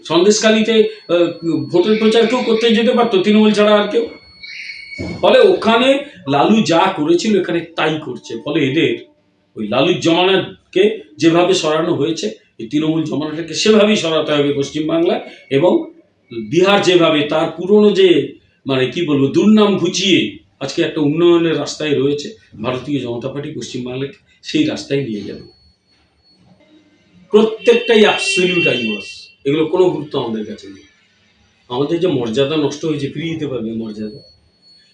সন্দেশখালীতে ভোটের প্রচার কেউ করতে যেতে পারতো তৃণমূল ছাড়া আর কেউ। ফলে ওখানে লালু যা করেছিল এখানে তাই করছে। ফলে এদের ওই লালুর জমানাকে যেভাবে সরানো হয়েছে এই তৃণমূল জমানাটাকে সেভাবেই সরাতে হবে পশ্চিমবাংলায়। এবং বিহার যেভাবে তার পুরনো যে মানে কি বলবো দুর্নাম ঘুচিয়ে আজকে একটা উন্নয়নের রাস্তায় রয়েছে, ভারতীয় জনতা পার্টি পশ্চিমবাংলাকে সেই রাস্তায় নিয়ে যাবে। প্রত্যেকটাই অ্যাবসলিউট আইওয়াস, এগুলো কোনো গুরুত্ব আমাদের কাছে নেই। আমাদের যে মর্যাদা নষ্ট হয়েছে ফিরিয়ে দিতে পারবে মর্যাদা?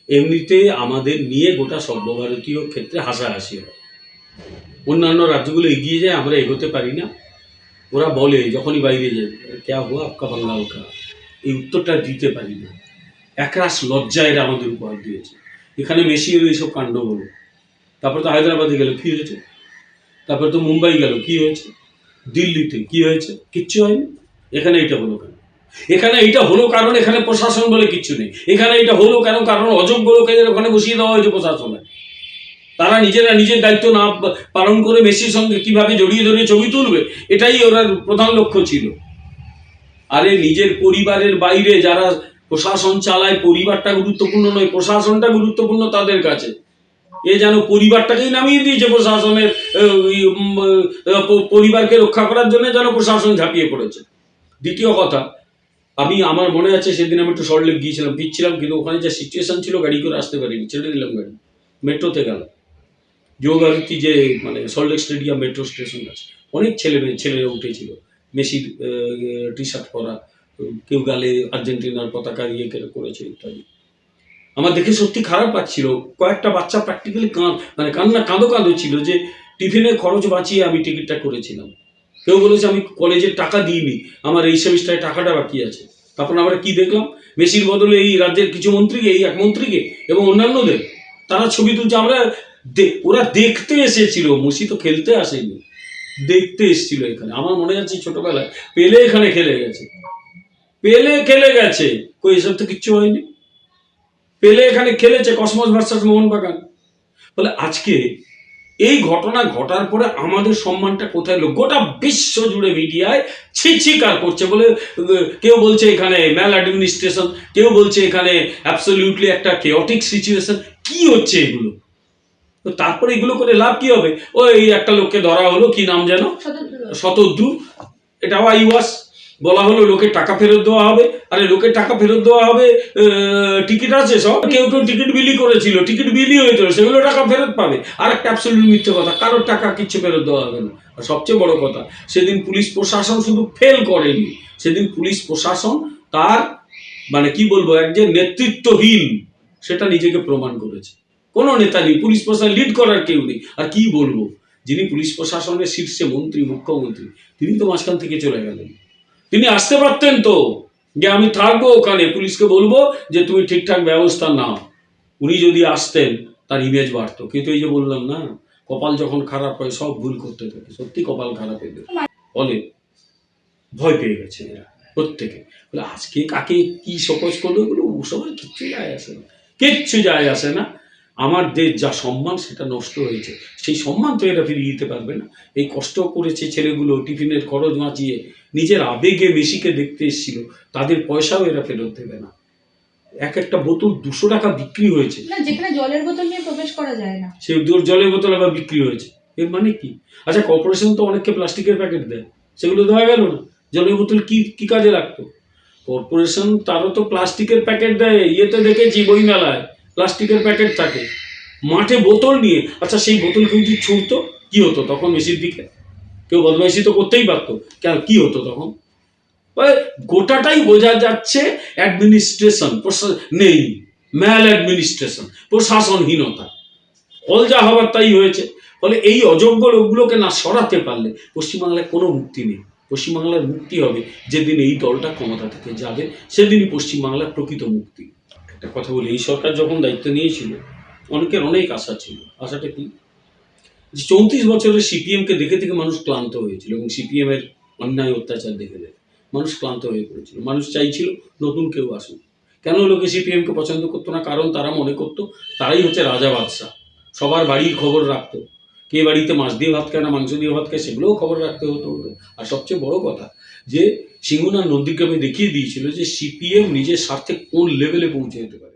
এমনিতে আমাদের নিয়ে গোটা সর্বভারতীয় ক্ষেত্রে হাসাহাসি হয়। অন্যান্য রাজ্যগুলো এগিয়ে যায়, আমরা এগোতে পারি না। ওরা বলে যখনই বাইরে যায় ক্যা হুয়া আপকা বাঙ্গাল কা, এই উত্তরটা দিতে পারি না। একরাশ লজ্জা এরা আমাদের উপহার দিয়েছে। এখানে মেসি হলো এইসব কাণ্ড হলো, তারপর তো হায়দ্রাবাদে গেল কী হয়েছে, তারপর তো মুম্বাই গেল কী হয়েছে, দিল্লিতে কী হয়েছে, কিচ্ছু হয়নি। এখানে এটা হলো কেন? এখানে এইটা হলো কারণ এখানে প্রশাসন বলে কিচ্ছু নেই। এখানে এটা হলো কেন? কারণ অযোগ্য লোকেদের ওখানে বসিয়ে দেওয়া হয়েছে প্রশাসনে। তারা নিজেরা নিজের দায়িত্ব না পালন করে মেসির সঙ্গে কিভাবে জড়িয়ে ধরে ছবি তুলবে, এটাই ওরা প্রধান লক্ষ্য ছিল। আরে নিজের পরিবারের বাইরে যারা প্রশাসন চালায়, পরিবারটা গুরুত্বপূর্ণ নয়, প্রশাসনটা গুরুত্বপূর্ণ তাদের কাছে। এ যেন পরিবারটাকেই নামিয়ে দিয়েছে প্রশাসনের, পরিবারকে রক্ষা করার জন্য যেন প্রশাসন ঝাঁপিয়ে পড়েছে। দ্বিতীয় কথা, আমার মনে আছে সেদিন আমি একটু সল্টলেক গিয়েছিলাম, ফিরছিলাম, কিন্তু ওখানে যে সিচুয়েশন ছিল গাড়ি করে আসতে পারিনি, ছেড়ে দিলাম গাড়ি, মেট্রোতে গেল। যোগাভিত্তি যে মানে সল্টলেক স্টেডিয়াম মেট্রো স্টেশন আছে, অনেক ছেলেরা উঠেছিল, মেসির টি শার্ট পরা, কেউ গালে আর্জেন্টিনার পতাকা ইয়ে করেছে ইত্যাদি। আমার দেখে সত্যি খারাপ লাগছিল। কয়েকটা বাচ্চা প্র্যাকটিক্যালি কাঁদো ছিল যে টিফিনের খরচ বাঁচিয়ে আমি টিকিটটা করেছিলাম। কেউ বলেছে আমি কলেজের টাকা দিইনি, আমার এই সেমিস্টারে টাকাটা বাকি আছে। তারপর আমরা কি দেখলাম, মেসির বদলে এই রাজ্যের কিছু মন্ত্রীকে, এই এক মন্ত্রীকে এবং অন্যান্যদের তারা ছবি তুলছে। ওরা দেখতে এসেছিল, মেসি তো খেলতে আসেনি, দেখতে এসেছিল এখানে। আমার মনে আছে ছোটবেলায় পেলে এখানে খেলে গেছে, কই এসব তো কিচ্ছু হয়নি। পেলে এখানে খেলেছে কসমস ভার্সাস মোহনবাগান। বলে আজকে এই ঘটনা ঘটার পরে আমাদের সম্মানটা কোথায়? গোটা বিশ্ব জুড়ে মিডিয়ায় ছিচিকার করছে। বলে কেউ বলছে এখানে ম্যাল অ্যাডমিনিস্ট্রেশন, কেউ বলছে এখানে অ্যাবসলিউটলি একটা কেওটিক সিচুয়েশন। কি হচ্ছে এগুলো? তো তারপরে এগুলো করে লাভ কি হবে? ওই একটা লোককে ধরা হলো, কি নাম যেন, শতদ্রু, এটাও আইওয়াস। বলা হলো লোকের টাকা ফেরত দেওয়া হবে। আরে লোকের টাকা ফেরত দেওয়া হবে, টিকিট আছে সব, কেউ টিকিট বিলি করেছিল, টিকিট বিলি হয়েছিল, সেগুলো টাকা ফেরত পাবে। আর একটা অ্যাবসলিউট মিথ্যে কথা, কারোর টাকা কিচ্ছু ফেরত দেওয়া হবে না। আর সবচেয়ে বড় কথা, সেদিন পুলিশ প্রশাসন শুধু ফেল করেনি, সেদিন পুলিশ প্রশাসন তার মানে কি বলবো একজন নেতৃত্বহীন সেটা নিজেকে প্রমাণ করেছে। কোনো নেতা নেই, পুলিশ প্রশাসন লিড করার কেউ নেই। আর কি বলবো, যিনি পুলিশ প্রশাসনের শীর্ষে মন্ত্রী, মুখ্যমন্ত্রী, তিনি তো মাঝখান থেকে চলে গেলেন। তিনি আসতে পারতেন তো, যে আমি থাকবো ওখানে, পুলিশকে বলবো যে তুমি ঠিকঠাক ব্যবস্থা নাও। উনি যদি আসতেন তার ইমেজ বাড়তো। কিন্তু এই যে বললাম না, কপাল যখন খারাপ হয় সব ভুল করতে থাকে। সত্যি কপাল খারাপ এদের, ফলে ভয় পেয়ে গেছে এরা প্রত্যেকে। বলে আজকে কাকে কি শোকজ করলো এগুলো সবার কিচ্ছু যায় আসে না। আমাদের যা সম্মান সেটা নষ্ট হয়েছে, সেই সম্মান তো এরা ফিরিয়ে দিতে পারবে না। এই কষ্ট করেছে ছেলেগুলো, টিফিনের খরচ বাঁচিয়ে, নিজের আবেগে মেসিকে দেখতে এসেছিল, তাদের পয়সাও এরা ফেরত দেবে না। একটা বোতল 200 টাকা বিক্রি হয়েছে, যেখানে জলের বোতল নিয়ে প্রবেশ করা যায় না, সেই জলের বোতল আবার বিক্রি হয়েছে। এর মানে কি? আচ্ছা, কর্পোরেশন তো অনেককে প্লাস্টিকের প্যাকেট দেয়, সেগুলো দেওয়া গেল না। জলের বোতল কি কাজে লাগতো? কর্পোরেশন তারও তো প্লাস্টিকের প্যাকেট দেয়। ইয়েতে দেখেছি বইমেলায় প্লাস্টিকের প্যাকেট থাকে, মাঠে বোতল নিয়ে। আচ্ছা, সেই বোতল কেউ যদি ছুঁড়তো কি হতো তখন? মেসির দিকে কেউ বদমাইশি তো করতেই পারতো, কেন কি হতো তখন? গোটাটাই বোঝা যাচ্ছে অ্যাডমিনিস্ট্রেশন নেই, ম্যাল অ্যাডমিনিস্ট্রেশন, প্রশাসনহীনতা। ফল যা হবার তাই হয়েছে। ফলে এই অযোগ্য লোকগুলোকে না সরাতে পারলে পশ্চিমবাংলায় কোনো মুক্তি নেই। পশ্চিমবাংলার মুক্তি হবে যেদিন এই দলটা ক্ষমতা থেকে যাবে, সেদিনই পশ্চিমবাংলার প্রকৃত মুক্তি। একটা কথা বলি, এই সরকার যখন দায়িত্ব নিয়েছিল অনেকের অনেক আশা ছিল। আশাটা কি? যে 34 বছরের সিপিএমকে দেখে থেকে মানুষ ক্লান্ত হয়েছিল, এবং সিপিএম এর অন্যায় অত্যাচার দেখে মানুষ ক্লান্ত হয়ে পড়েছিল। মানুষ চাইছিল নতুন কেউ আসুক। কেন লোকে সিপিএমকে পছন্দ করতো না? কারণ তারা মনে করতো তারাই হচ্ছে রাজা বাদশাহ, সবার বাড়ির খবর রাখতো, কে বাড়িতে মাছ দিয়ে ভাত খায় না মাংস দিয়ে ভাত খায় সেগুলোও খবর রাখতে হতো। আর সবচেয়ে বড় কথা, যে সিঙ্গুর আর নন্দীগ্রামে দেখিয়ে দিয়েছিল যে সিপিএম নিজের স্বার্থে কোন লেভেলে পৌঁছে যেতে পারে।